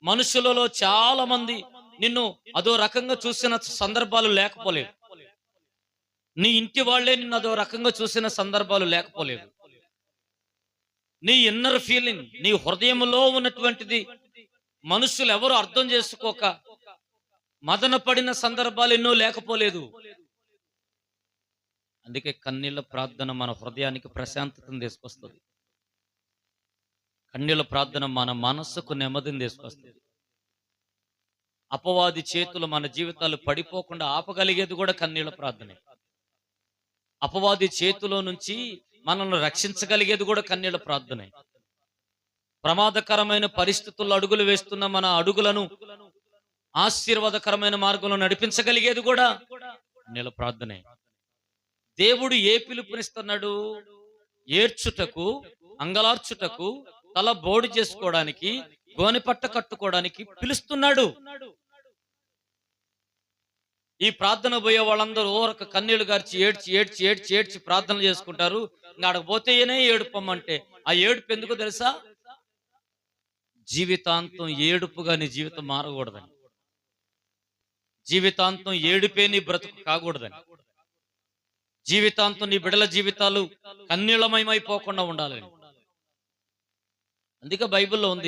మనుషులలో చాలా మంది నిన్ను అదో రకంగా చూసిన సందర్భాలు లేకపోలేదు. నీ ఇంటి వాళ్ళే నిన్ను అదో రకంగా చూసిన సందర్భాలు లేకపోలేదు. నీ ఇన్నర్ ఫీలింగ్, నీ హృదయంలో ఉన్నటువంటిది మనుషులు ఎవరు అర్థం చేసుకోక మదన పడిన సందర్భాలు ఎన్నో లేకపోలేదు. అందుకే కన్నీళ్ల ప్రార్థన మన హృదయానికి ప్రశాంతతను తీసుకొస్తుంది. కన్నీళ్ల ప్రార్థన మన మనస్సుకు నెమ్మదిని తీసుకొస్తుంది. అపవాది చేతులు మన జీవితాలు పడిపోకుండా ఆపగలిగేది కూడా కన్నీళ్ల ప్రార్థనే. అపవాది చేతిలో నుంచి మనల్ని రక్షించగలిగేది కూడా కన్నీళ్ల ప్రార్థనే. ప్రమాదకరమైన పరిస్థితుల్లో అడుగులు వేస్తున్న మన అడుగులను ఆశీర్వాదకరమైన మార్గంలో నడిపించగలిగేది కూడా కన్నీళ్ల ప్రార్థనే. దేవుడు ఏ పిలుపునిస్తున్నాడు? ఏడ్చుటకు, అంగలార్చుటకు, తల బోడి చేసుకోవడానికి, గోనెపట్ట కట్టుకోవడానికి పిలుస్తున్నాడు. ఈ ప్రార్థన పోయే వాళ్ళందరూ ఓరక కన్నీళ్లు గార్చి ఏడ్చి ఏడ్చి ఏడ్చి ఏడ్చి ప్రార్థనలు చేసుకుంటారు. ఇంకా ఆడకు పోతేనే ఏడుపమ్మంటే ఆ ఏడుపు ఎందుకు తెలుసా? జీవితాంతం ఏడుపుగా నీ జీవితం మారకూడదని, జీవితాంతం ఏడుపే నీ బ్రతుకు కాకూడదని, జీవితాంతం నీ బిడ్డల జీవితాలు కన్నీళ్లమయమైపోకుండా ఉండాలని. అందుకే బైబిల్లో ఉంది,